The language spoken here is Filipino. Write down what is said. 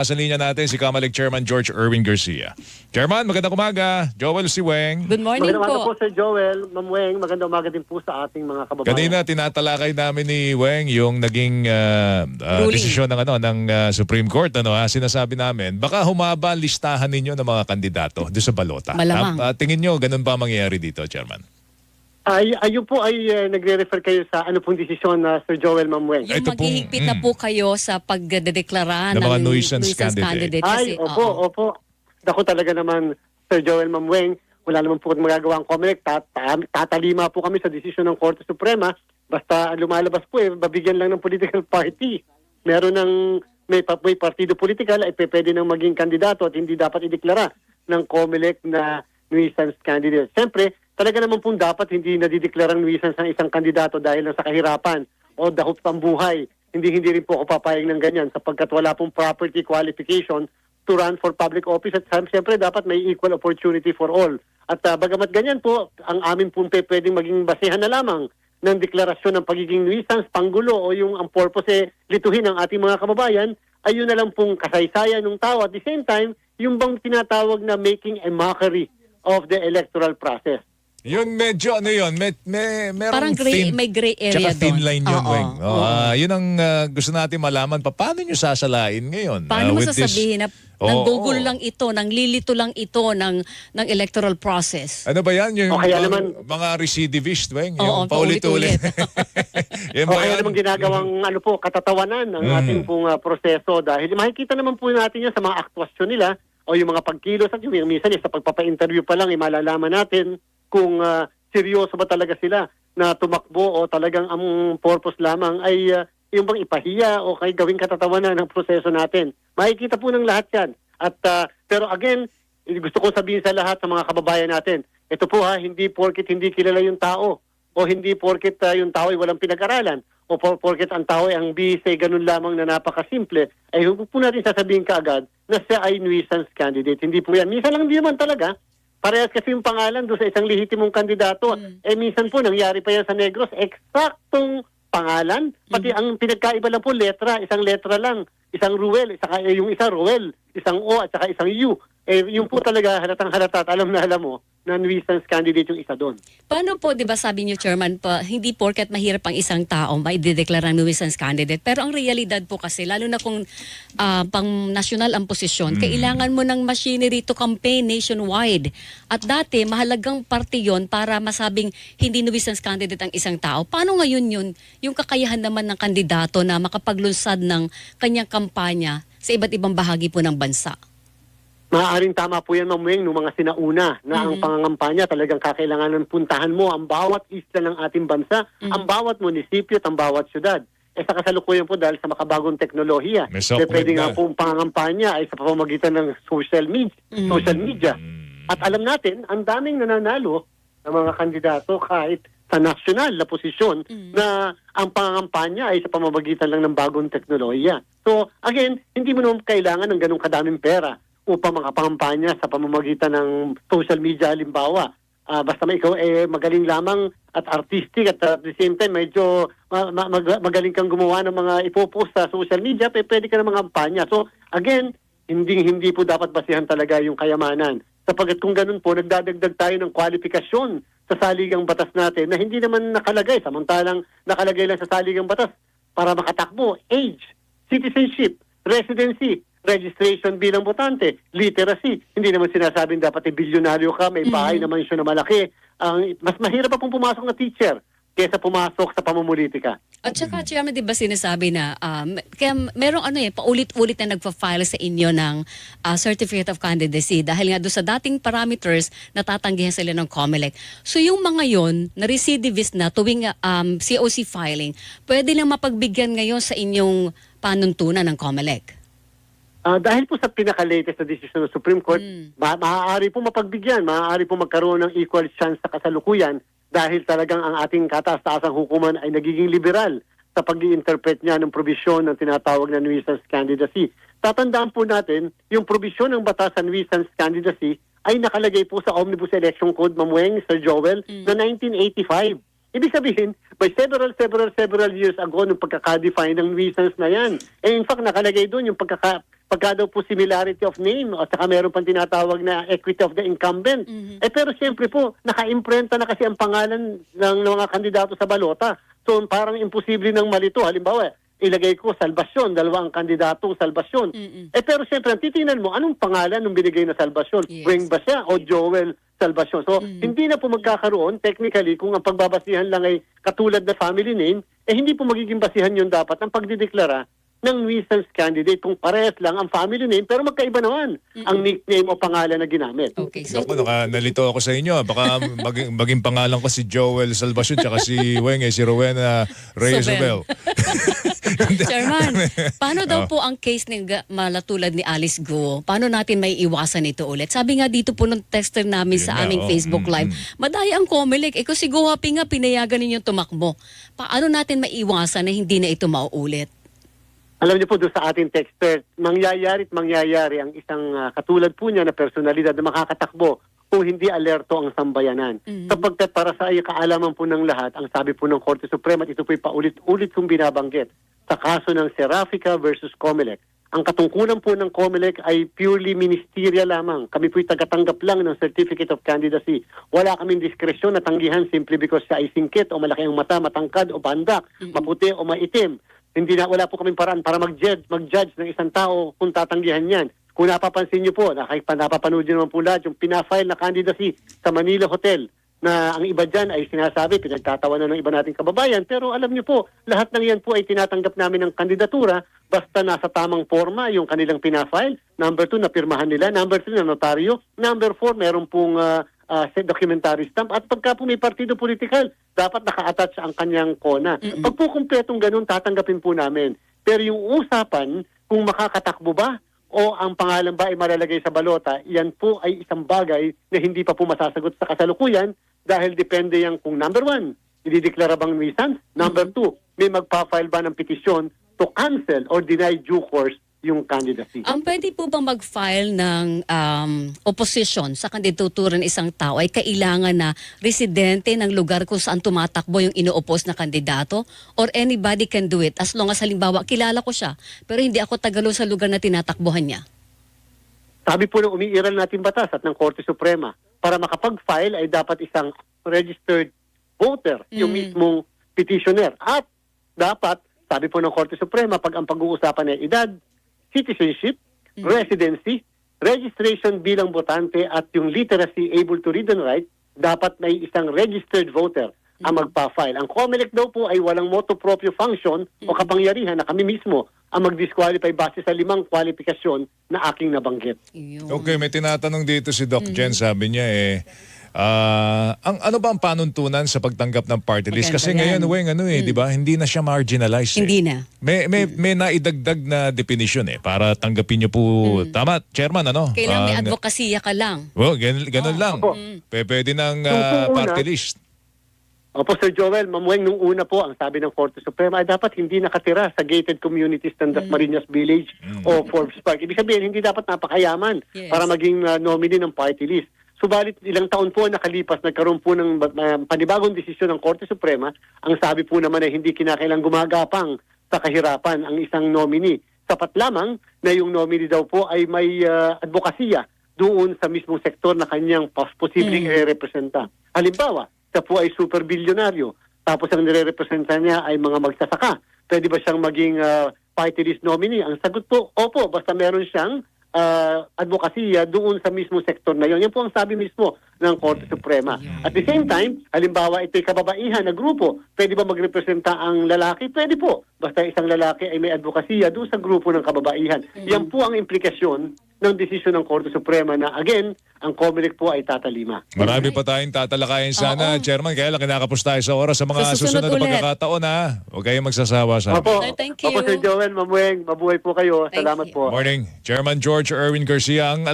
Sa linya natin si Comelec Chairman George Erwin Garcia. Chairman, magandang umaga. Joel Siweng. Good morning Magandang umaga po. po Sir Joel, Ma'am Weng. Magandang umaga din po sa ating mga kababayan. Kanina tinatalakay namin ni Weng yung naging Ruling. desisyon ng Supreme Court. Sinasabi namin, baka humaba ang listahan ninyo ng mga kandidato doon sa balota. Malamang. Tingin nyo, ganun ba mangyayari dito, Chairman? Ayun po ay nagre-refer kayo sa ano pong desisyon na Sir Joel, Ma'am Weng. Yung Ito pong, maghihigpit na po kayo sa pagdedeklara ng ng mga nuisance candidate. Kasi, Ay, opo. Ako talaga naman, Sir Joel, Ma'am Weng, wala naman po magagawa ang COMELEC. Tatalima po kami sa desisyon ng Korte Suprema. Basta lumalabas po, babigyan lang ng political party. Meron ng may partido political ay pwede nang maging kandidato at hindi dapat ideklara ng COMELEC na nuisance candidate. Siyempre, talaga naman pong dapat hindi nadideklarang nuisance ang isang kandidato dahil lang sa kahirapan o dahil pambuhay. Hindi rin po ako papayag ng ganyan sapagkat wala pong property qualification to run for public office at siyempre dapat may equal opportunity for all. At bagamat ganyan po, ang amin pong pwedeng maging basehan na lamang ng deklarasyon ng pagiging nuisance, panggulo o yung ang purpose lituhin ng ating mga kababayan, ay yun na lang pong kasaysayan ng tao. At the same time, yung bang tinatawag na making a mockery of the electoral process. Yun medyo, ano yun, merong parang may gray area tsaka thin doon. line yun, Oo, Weng. oo. Yun ang gusto natin malaman. Paano nyo sasalain ngayon? Paano mo with this- sasabihin na nanggugol lang ito, nanglilito lang ito ng electoral process? Ano ba yan? Yung O kaya naman- mga recidivist, Weng? Oo, Yung paulit-ulit. Yan O ba kaya yan? naman ginagawang katatawanan ng ating pong proseso dahil makikita naman po natin yan sa mga aktwasyon nila o yung mga pagkilos at yung minsan sa pagpapa-interview pa lang malalaman natin kung seryoso ba talaga sila na tumakbo o talagang ang purpose lamang ay yung bang ipahiya o kay gawing katatawanan ng proseso natin. Makikita po ng lahat yan. At, pero again, gusto ko sabihin sa lahat sa mga kababayan natin, ito po hindi porket hindi kilala yung tao o hindi porket yung tao ay walang pinag-aralan o porket ang tao ay ang bihis ay ganun lamang na napakasimple, ay huwag po natin sasabihin kaagad na siya ay nuisance candidate. Hindi po yan. Minsan lang hindi naman talaga. Parehas kasi yung pangalan doon sa isang lehitimong kandidato. Minsan po nangyari pa yan sa Negros, eksaktong pangalan. Pati ang pinagkaiba lang po, letra. Isang letra lang. Isang Ruel, yung isa Ruel, isang O at saka isang U. Yung po talaga halatang halata at alam na alam mo na nuisance candidate yung isa doon. Paano po, di ba sabi niyo, Chairman, hindi porket mahirap ang isang tao maidedeklara nuisance candidate. Pero ang realidad po kasi, lalo na kung pang national ang posisyon, kailangan mo ng machinery to campaign nationwide. At dati, mahalagang parte yon para masabing hindi nuisance candidate ang isang tao. Paano ngayon yun, yung kakayahan naman ng kandidato na makapaglunsad ng kanyang kampanya sa iba't ibang bahagi po ng bansa? Maaaring tama po yan, Ma'am Weng, nung mga sinauna na ang pangangampanya talagang kakailanganan puntahan mo ang bawat isla ng ating bansa, ang bawat munisipyo at ang bawat syudad. Sa kasalukuyan po dahil sa makabagong teknolohiya, May software pwede nga na. po ang pangangampanya ay sa pamamagitan ng social media. At alam natin, ang daming nananalo ng mga kandidato kahit sa nasyonal na posisyon na ang pangangampanya ay sa pamamagitan lang ng bagong teknolohiya. So again, hindi mo naman kailangan ng ganong kadaming pera upang makapangampanya sa pamamagitan ng social media halimbawa. Basta ikaw magaling lamang at artistic at the same time medyo magaling kang gumawa ng mga ipopost sa social media, pwede ka na mangampanya. So again, hindi po dapat basihan talaga yung kayamanan. Sapagkat kung ganun po, nagdadagdag tayo ng kwalifikasyon sa saligang batas natin na hindi naman nakalagay. Samantalang nakalagay lang sa saligang batas para makatakbo, age, citizenship, residency, registration bilang botante, literacy. Hindi naman sinasabing dapat bilyonaryo ka, may bahay na mansyon na malaki. Mas mahirap pa pong pumasok na teacher kaysa pumasok sa pamumulitika. At saka, Chairman, di ba sinasabi na kaya merong paulit-ulit na nagpa-file sa inyo ng Certificate of Candidacy dahil nga doon sa dating parameters natatanggihan sila ng COMELEC. So yung mga yon na recidivist na tuwing COC filing, pwede lang mapagbigyan ngayon sa inyong panuntunan ng COMELEC? Dahil po sa pinaka-latest na decision ng Supreme Court, maaari po mapagbigyan, maaari po magkaroon ng equal chance sa kasalukuyan dahil talagang ang ating kataas-taasang hukuman ay nagiging liberal sa pag-i-interpret niya ng probisyon ng tinatawag na nuisance candidacy. Tatandaan po natin, yung probisyon ng batas sa nuisance candidacy ay nakalagay po sa Omnibus Election Code, Ma'am Weng, Sir Joel, na 1985. Ibig sabihin, by several years ago, nung pagkaka-define ng nuisance na yan. In fact, nakalagay doon yung pagka daw po similarity of name at saka meron pang tinatawag na equity of the incumbent. Pero siyempre po, naka-imprenta na kasi ang pangalan ng mga kandidato sa balota. So parang imposible nang malito. Halimbawa, ilagay ko Salvacion, dalawa ang kandidato Salvacion. Pero siyempre, titingnan mo, anong pangalan ng binigay na Salvacion? Yes. Weng ba siya o Joel Salvacion? So, hindi na po magkakaroon, technically, kung ang pagbabasihan lang ay katulad na family name, hindi po magiging basihan yun dapat ang pagdideklara ng nuisance candidate kung parehas lang ang family name pero magkaiba naman ang nickname o pangalan na ginamit. Okay, so Naku, nalito ako sa inyo. Baka maging pangalan ko si Joel Salvacion tsaka si Weng, si Rowena Reyes Sobel. Sobel. Chairman, paano daw po ang case ng malatulad ni Alice Guo? Paano natin may iwasan ito ulit? Sabi nga dito po ng tester namin Yun sa nga, aming oh. Facebook Live, madaya ang COMELEC. Kung si Guo nga pinayagan ninyong tumakbo, paano natin maiwasan na hindi na ito mauulit? Alam niyo po doon sa ating texter, mangyayari ang isang katulad po niya na personalidad na makakatakbo kung hindi alerto ang sambayanan. Sapagkat para sa kaalaman po ng lahat, ang sabi po ng Korte Suprema, at ito po'y paulit-ulit kong binabanggit, sa kaso ng Serafica versus COMELEC. Ang katungkulan po ng COMELEC ay purely ministerial lamang. Kami po'y tagatanggap lang ng Certificate of Candidacy. Wala kaming diskresyon na tanggihan simply because siya ay singkit o malaki ang mata, matangkad o bandak, maputi o maitim. Wala po kaming paraan para mag-judge ng isang tao kung tatanggihan yan. Kung napapansin niyo po, napapanood niyo naman po lahat yung pinafile na candidacy sa Manila Hotel na ang iba dyan ay sinasabi, pinagtatawanan ng iba nating kababayan. Pero alam niyo po, lahat ng yan po ay tinatanggap namin ng kandidatura basta nasa tamang forma yung kanilang pinafile. Number 2, napirmahan nila. Number 3, na notaryo. Number 4, meron pong documentary stamp. At pagka po may partido politikal, dapat naka-attach ang kanyang kona. Pag po kumpletong ganun, tatanggapin po namin. Pero yung usapan, kung makakatakbo ba o ang pangalan ba ay malalagay sa balota, yan po ay isang bagay na hindi pa po masasagot sa kasalukuyan dahil depende yan kung number 1, idideklara bang nuisance? Number 2, may magpa-file ba ng petisyon to cancel or deny due course yung candidacy. Ang pwede po bang mag-file ng opposition sa kandidaturan ng isang tao ay kailangan na residente ng lugar kung saan tumatakbo yung ino-oppose na kandidato? Or anybody can do it as long as halimbawa kilala ko siya pero hindi ako tagalo sa lugar na tinatakbuhan niya? Sabi po ng umiiral natin batas at ng Korte Suprema, para makapag-file ay dapat isang registered voter, yung mismong petitioner. At dapat, sabi po ng Korte Suprema, pag ang pag-uusapan ay edad, citizenship, residency, registration bilang botante at yung literacy, able to read and write, dapat may isang registered voter ang magpa-file. Ang COMELEC daw po ay walang motu proprio function o kapangyarihan na kami mismo ang mag-disqualify base sa 5 kwalifikasyon na aking nabanggit. Yun. Okay, may tinatanong dito si Doc Jen, sabi niya ano ba ang panuntunan sa pagtanggap ng party list? Maganda Kasi yan. ngayon, Weng, di ba? Hindi na siya marginalized. Hindi na. May naidagdag na definition para tanggapin niyo po. Tama, Chairman, ano? Kailangan may advokasya ka lang. Well, ganun lang. Opo. Pwede ng Yung party una, list. Opo, Sir Joel, Ma'am Weng, nung una po, ang sabi ng Korte Suprema ay dapat hindi nakatira sa gated communities ng Dasmariñas Village o Forbes Park. Ibig sabihin, hindi dapat napakayaman Yes. para maging nominee ng party list. Subalit, ilang taon po nakalipas, nagkaroon po ng panibagong desisyon ng Korte Suprema. Ang sabi po naman ay hindi kinakailang gumagapang sa kahirapan ang isang nominee. Sapat lamang na yung nominee daw po ay may advokasya doon sa mismong sektor na kanyang posibleng i-representa. Halimbawa, siya po ay super bilyonaryo, tapos ang nire-representa niya ay mga magsasaka. Pwede ba siyang maging party list nominee? Ang sagot po, opo, basta meron siyang advokasya doon sa mismong sektor na yun. Yan po ang sabi mismo ng Korte Suprema. At the same time, halimbawa ito'y kababaihan na grupo, pwede ba magrepresenta ang lalaki? Pwede po. Basta isang lalaki ay may advokasya doon sa grupo ng kababaihan. Yan po ang implikasyon ng desisyon ng Korte Suprema na again, ang COMELEC po ay tatalima. Marami pa tayong tatalakayin sana, Chairman. Kaya lang kinakapos tayo sa oras sa mga Sa susunod susunod na ulit. pagkakataon. Huwag kayong magsasawa sa Opo, Sir, thank you. Opo, Sir Joel, Ma'am Weng, mabuhay po kayo. Thank Salamat you. po. Morning. Chairman George Erwin Garcia ang